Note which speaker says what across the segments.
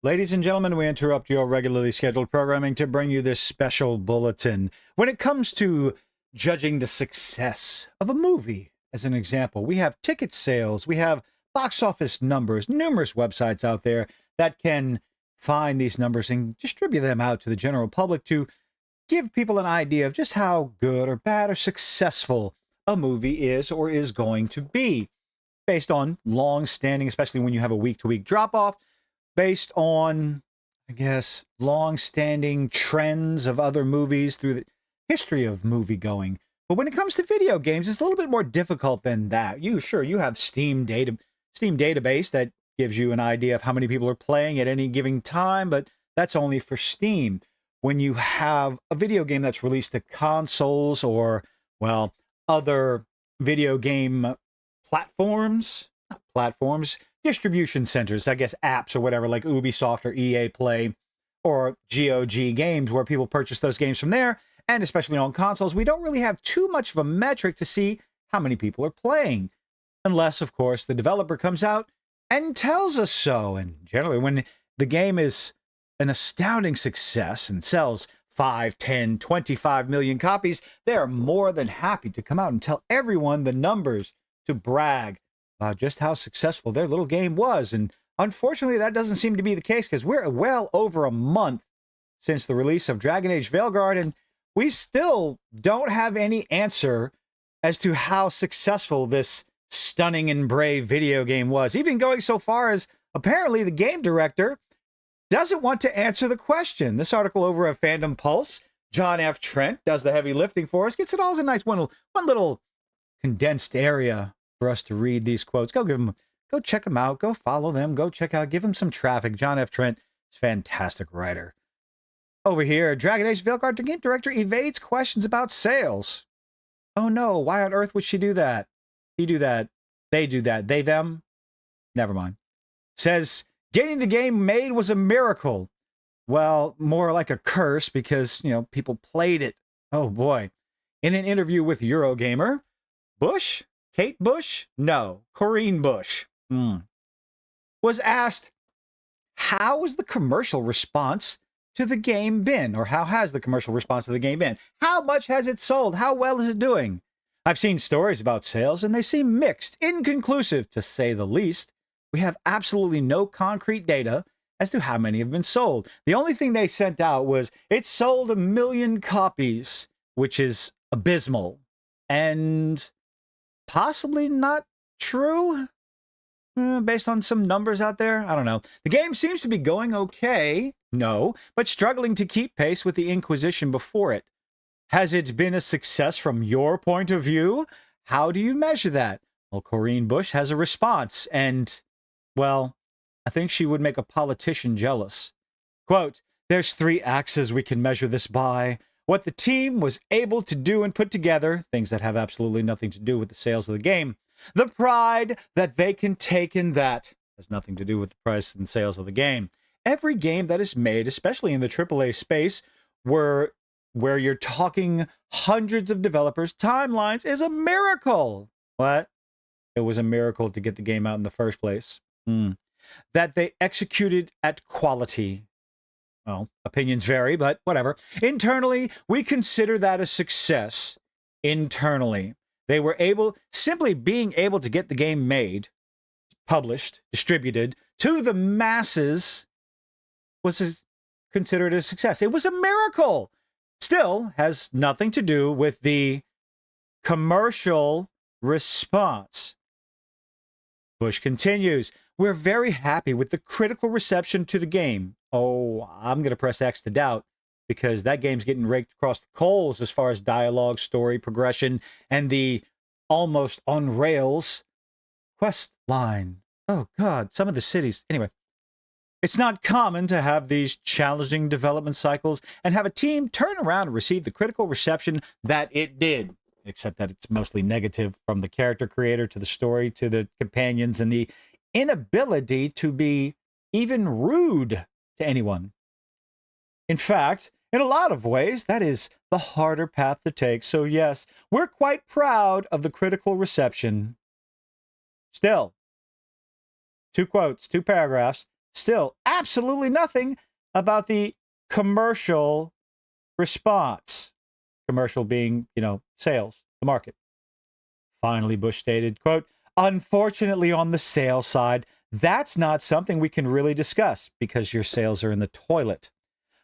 Speaker 1: Ladies and gentlemen, we interrupt your regularly scheduled programming to bring you this special bulletin. When it comes to judging the success of a movie, as an example, we have ticket sales, we have box office numbers, numerous websites out there that can find these numbers and distribute them out to the general public to give people an idea of just how good or bad or successful a movie is or is going to be, based on long standing, especially when you have a week to week drop off, based on, I guess, long-standing trends of other movies through the history of movie going. But when it comes to video games, it's a little bit more difficult than that. You have Steam database that gives you an idea of how many people are playing at any given time, but that's only for Steam. When you have a video game that's released to consoles or, well, other video game platforms, not platforms, distribution centers, I guess apps or whatever, like Ubisoft or EA Play or GOG Games, where people purchase those games from there, and especially on consoles, we don't really have too much of a metric to see how many people are playing. Unless, of course, the developer comes out and tells us so. And generally, when the game is an astounding success and sells 5, 10, 25 million copies, they are more than happy to come out and tell everyone the numbers to brag just how successful their little game was. And unfortunately, that doesn't seem to be the case, because we're well over a month since the release of Dragon Age Veilguard, and we still don't have any answer as to how successful this stunning and brave video game was, even going so far as apparently the game director doesn't want to answer the question. This article over at Fandom Pulse, John F. Trent does the heavy lifting for us, gets it all as a nice one little condensed area for us to read these quotes. Go check them out. Go follow them. Go check out, give them some traffic. John F. Trent is a fantastic writer. Over here, Dragon Age Veilguard, the game director evades questions about sales. Oh no, why on earth would she do that? He do that. They do that. They, them? Never mind. Says, getting the game made was a miracle. Well, more like a curse, because, people played it. Oh boy. In an interview with Eurogamer, Kate Bush? No, Corrine Bush. Was asked, how was the commercial response to the game been? Or how has the commercial response to the game been? How much has it sold? How well is it doing? I've seen stories about sales, and they seem mixed, inconclusive, to say the least. We have absolutely no concrete data as to how many have been sold. The only thing they sent out was, it sold 1 million copies, which is abysmal. And possibly not true, based on some numbers out there. I don't know. The game seems to be going okay, but struggling to keep pace with the Inquisition before it. Has it been a success from your point of view? How do you measure that? Well, Corrine Bush has a response, and, well, I think she would make a politician jealous. Quote, there's 3 axes we can measure this by. What the team was able to do and put together, things that have absolutely nothing to do with the sales of the game. The pride that they can take in that has nothing to do with the price and sales of the game. Every game that is made, especially in the AAA space, where you're talking hundreds of developers, timelines, is a miracle. What? It was a miracle to get the game out in the first place. That they executed at quality. Well, opinions vary, but whatever. Internally, we consider that a success. Internally, they were simply being able to get the game made, published, distributed to the masses was considered a success. It was a miracle. Still has nothing to do with the commercial response. Bush continues, we're very happy with the critical reception to the game. Oh, I'm going to press X to doubt, because that game's getting raked across the coals as far as dialogue, story, progression, and the almost on rails quest line. Oh, God, some of the cities. Anyway, it's not common to have these challenging development cycles and have a team turn around and receive the critical reception that it did, except that it's mostly negative, from the character creator to the story to the companions, and the inability to be even rude to anyone. In fact, in a lot of ways, that is the harder path to take. So yes, we're quite proud of the critical reception. Still, 2 quotes, 2 paragraphs, still absolutely nothing about the commercial response. Commercial being, sales, the market. Finally, Bush stated, quote, "Unfortunately, on the sales side, that's not something we can really discuss because your sales are in the toilet.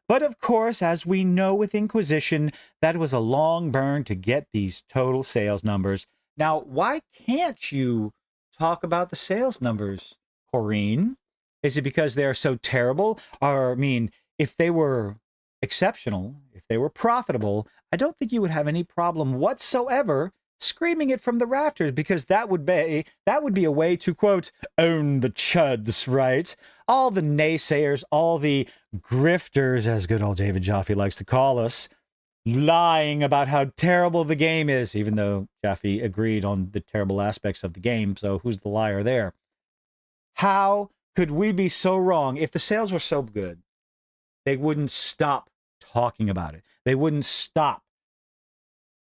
Speaker 1: But of course, as we know with Inquisition, that was a long burn to get these total sales numbers. Now, why can't you talk about the sales numbers, Corrine? Is it because they are so terrible? Or, I mean, if they were exceptional, if they were profitable, I don't think you would have any problem whatsoever screaming it from the rafters, because that would be a way to, quote, own the chuds, right? All the naysayers, all the grifters, as good old David Jaffe likes to call us, lying about how terrible the game is, even though Jaffe agreed on the terrible aspects of the game, so who's the liar there? How could we be so wrong? If the sales were so good, they wouldn't stop talking about it. They wouldn't stop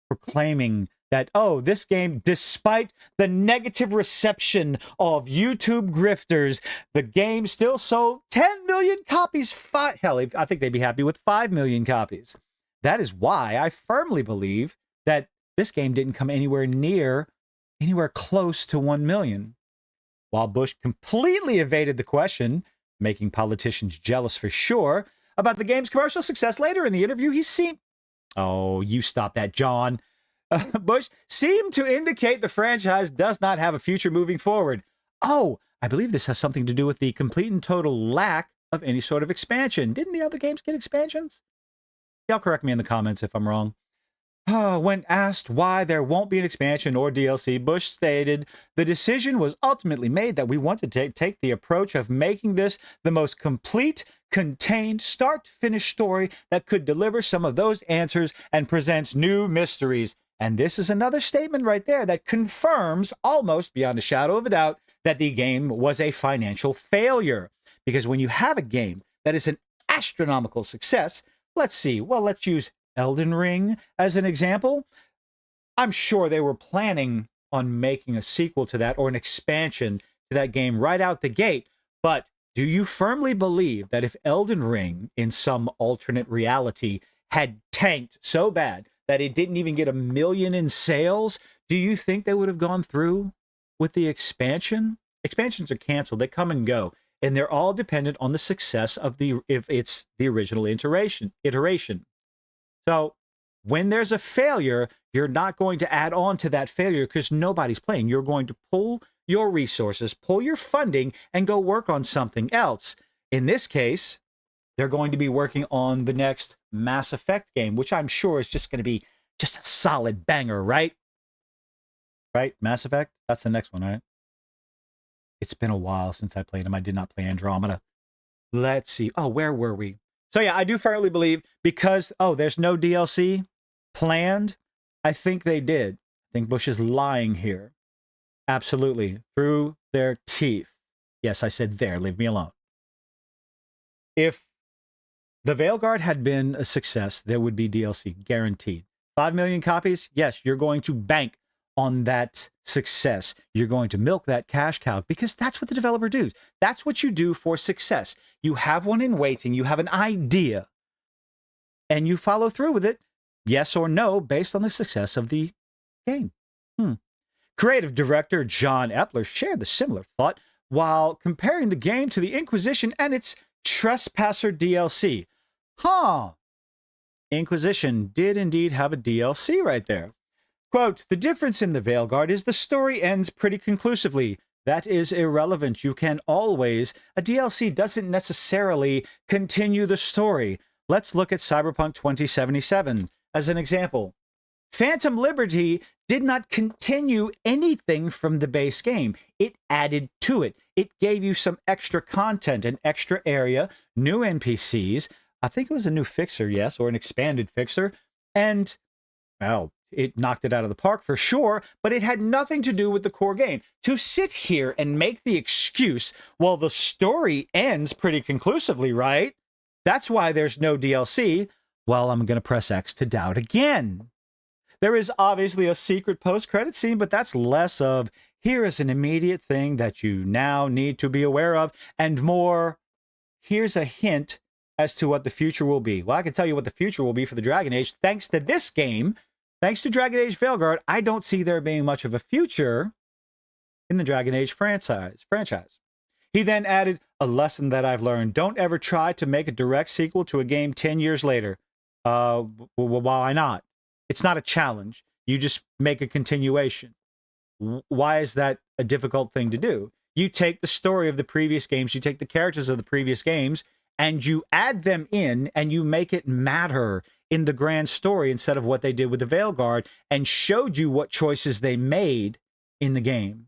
Speaker 1: proclaiming that, oh, this game, despite the negative reception of YouTube grifters, the game still sold 10 million copies. Hell, I think they'd be happy with 5 million copies. That is why I firmly believe that this game didn't come anywhere close to 1 million. While Bush completely evaded the question, making politicians jealous for sure, about the game's commercial success later in the interview, he seemed... Oh, you stop that, John. Bush seemed to indicate the franchise does not have a future moving forward. Oh, I believe this has something to do with the complete and total lack of any sort of expansion. Didn't the other games get expansions? Y'all correct me in the comments if I'm wrong. When asked why there won't be an expansion or DLC, Bush stated, "The decision was ultimately made that we wanted to take the approach of making this the most complete, contained, start-to-finish story that could deliver some of those answers and presents new mysteries." And this is another statement right there that confirms, almost beyond a shadow of a doubt, that the game was a financial failure. Because when you have a game that is an astronomical success, let's use Elden Ring as an example. I'm sure they were planning on making a sequel to that or an expansion to that game right out the gate. But do you firmly believe that if Elden Ring, in some alternate reality, had tanked so bad that it didn't even get 1 million in sales, do you think they would have gone through with the expansion? Expansions are canceled. They come and go. And they're all dependent on the success of if it's the original iteration. So when there's a failure, you're not going to add on to that failure because nobody's playing. You're going to pull your resources, pull your funding, and go work on something else. In this case, they're going to be working on the next Mass Effect game, which I'm sure is just going to be just a solid banger, right? Right? Mass Effect? That's the next one, right? It's been a while since I played them. I did not play Andromeda. Let's see. Oh, where were we? So yeah, I do firmly believe because, there's no DLC planned. I think they did. I think Bush is lying here. Absolutely. Through their teeth. Yes, I said there. Leave me alone. If the Veilguard had been a success, there would be DLC, guaranteed. 5 million copies? Yes, you're going to bank on that success. You're going to milk that cash cow because that's what the developer does. That's what you do for success. You have one in waiting. You have an idea and you follow through with it. Yes or no, based on the success of the game. Creative director John Epler shared the similar thought while comparing the game to the Inquisition and its Trespasser DLC. Inquisition did indeed have a DLC right there. Quote, "The difference in the Veilguard is the story ends pretty conclusively. That is irrelevant. A DLC doesn't necessarily continue the story. Let's look at Cyberpunk 2077 as an example. Phantom Liberty did not continue anything from the base game. It added to it. It gave you some extra content, an extra area, new NPCs. I think it was a new fixer, yes, or an expanded fixer. And, well, it knocked it out of the park for sure, but it had nothing to do with the core game. To sit here and make the excuse, well, the story ends pretty conclusively, right? That's why there's no DLC. Well, I'm going to press X to doubt again. There is obviously a secret post-credit scene, but that's less of, here is an immediate thing that you now need to be aware of, and more, here's a hint as to what the future will be. Well, I can tell you what the future will be for the Dragon Age. Thanks to this game, thanks to Dragon Age Veilguard, I don't see there being much of a future in the Dragon Age franchise. He then added, a lesson that I've learned. Don't ever try to make a direct sequel to a game 10 years later. Why not? It's not a challenge. You just make a continuation. Why is that a difficult thing to do? You take the story of the previous games, you take the characters of the previous games, and you add them in, and you make it matter in the grand story instead of what they did with the Veilguard, and showed you what choices they made in the game.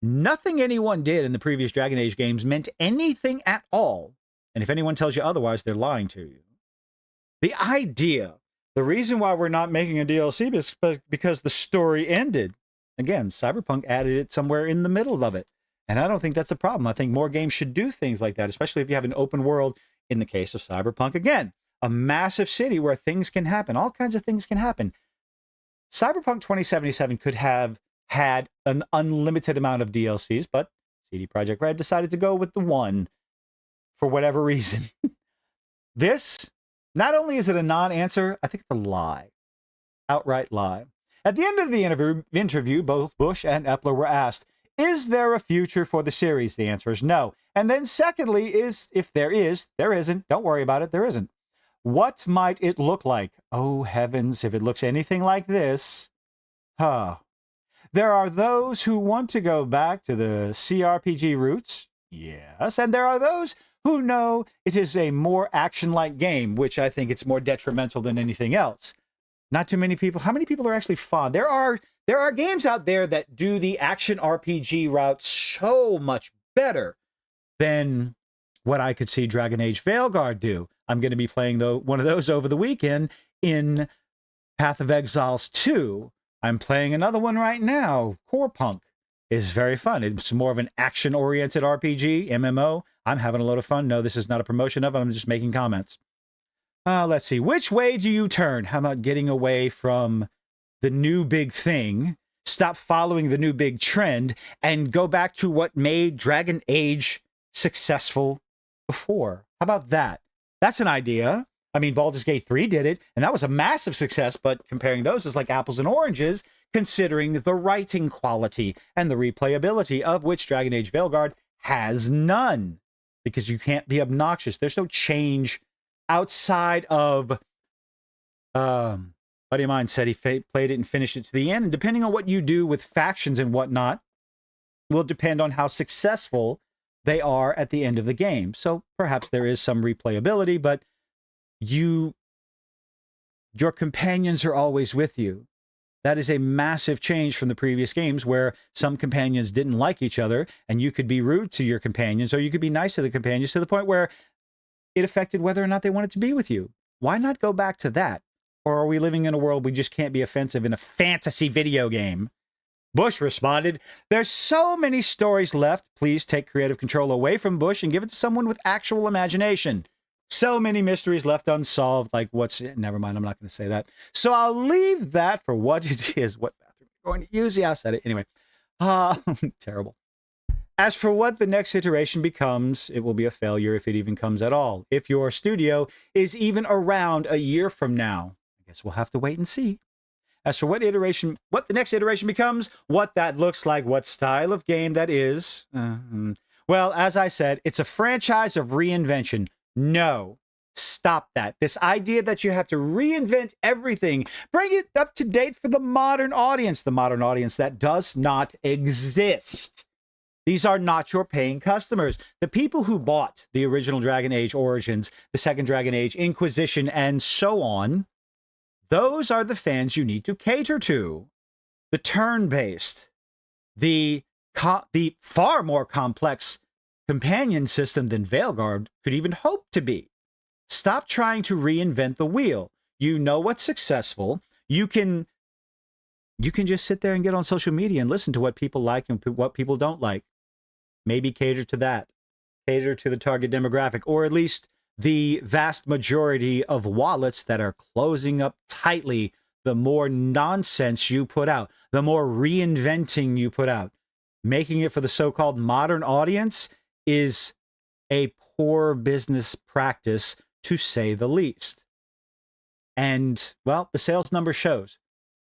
Speaker 1: Nothing anyone did in the previous Dragon Age games meant anything at all. And if anyone tells you otherwise, they're lying to you. The idea, the reason why we're not making a DLC is because the story ended. Again, Cyberpunk added it somewhere in the middle of it. And I don't think that's a problem. I think more games should do things like that, especially if you have an open world. In the case of Cyberpunk, again, a massive city where things can happen. All kinds of things can happen. Cyberpunk 2077 could have had an unlimited amount of DLCs, but CD Projekt Red decided to go with the one for whatever reason. This, not only is it a non-answer, I think it's a lie. Outright lie. At the end of the interview, both Bush and Epler were asked, is there a future for the series? The answer is no. And then secondly, if there is, there isn't. Don't worry about it, there isn't. What might it look like? Oh heavens, if it looks anything like this. There are those who want to go back to the CRPG roots. Yes. And there are those who know it is a more action-like game, which I think it's more detrimental than anything else. Not too many people. How many people are actually fond? There are games out there that do the action RPG route so much better than what I could see Dragon Age Veilguard do. I'm going to be playing one of those over the weekend in Path of Exiles 2. I'm playing another one right now. Core Punk is very fun. It's more of an action-oriented RPG, MMO. I'm having a lot of fun. No, this is not a promotion of it. I'm just making comments. Let's see. Which way do you turn? How about getting away from the new big thing, stop following the new big trend, and go back to what made Dragon Age successful before? How about that? That's an idea. I mean, Baldur's Gate 3 did it, and that was a massive success, but comparing those is like apples and oranges, considering the writing quality and the replayability of which Dragon Age Veilguard has none, because you can't be obnoxious. There's no change outside of... buddy of mine said he played it and finished it to the end, and depending on what you do with factions and whatnot, will depend on how successful they are at the end of the game. So perhaps there is some replayability, but your companions are always with you. That is a massive change from the previous games where some companions didn't like each other and you could be rude to your companions or you could be nice to the companions to the point where it affected whether or not they wanted to be with you. Why not go back to that? Or are we living in a world we just can't be offensive in a fantasy video game? Bush responded, there's so many stories left. Please take creative control away from Bush and give it to someone with actual imagination. So many mysteries left unsolved, like never mind, I'm not going to say that. So I'll leave that for what it is. What bathroom you're going to use? Yeah, I said it. Anyway, terrible. As for what the next iteration becomes, it will be a failure if it even comes at all. If your studio is even around a year from now, I guess we'll have to wait and see. As for what the next iteration becomes, what that looks like, what style of game that is, well, as I said, it's a franchise of reinvention. No, stop that. This idea that you have to reinvent everything, bring it up to date for the modern audience that does not exist. These are not your paying customers. The people who bought the original Dragon Age Origins, the second Dragon Age Inquisition, and so on, those are the fans you need to cater to. The turn-based, the far more complex companion system than Veilguard could even hope to be. Stop trying to reinvent the wheel. You know what's successful. You can just sit there and get on social media and listen to what people like and what people don't like. Maybe cater to that. Cater to the target demographic, or at least the vast majority of wallets that are closing up tightly. The more nonsense you put out, the more reinventing you put out. Making it for the so-called modern audience is a poor business practice, to say the least. And, well, the sales number shows.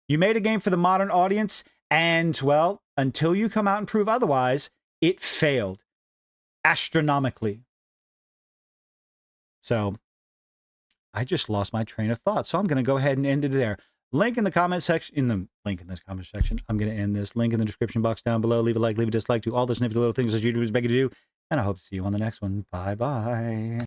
Speaker 1: You made a game for the modern audience, and, well, until you come out and prove otherwise, it failed astronomically. So I just lost my train of thought. So I'm going to go ahead and end it there. Link in the comment section, I'm going to end this. Link in the description box down below. Leave a like, leave a dislike, do all those nifty little things that YouTubers beg you to do. And I hope to see you on the next one. Bye-bye.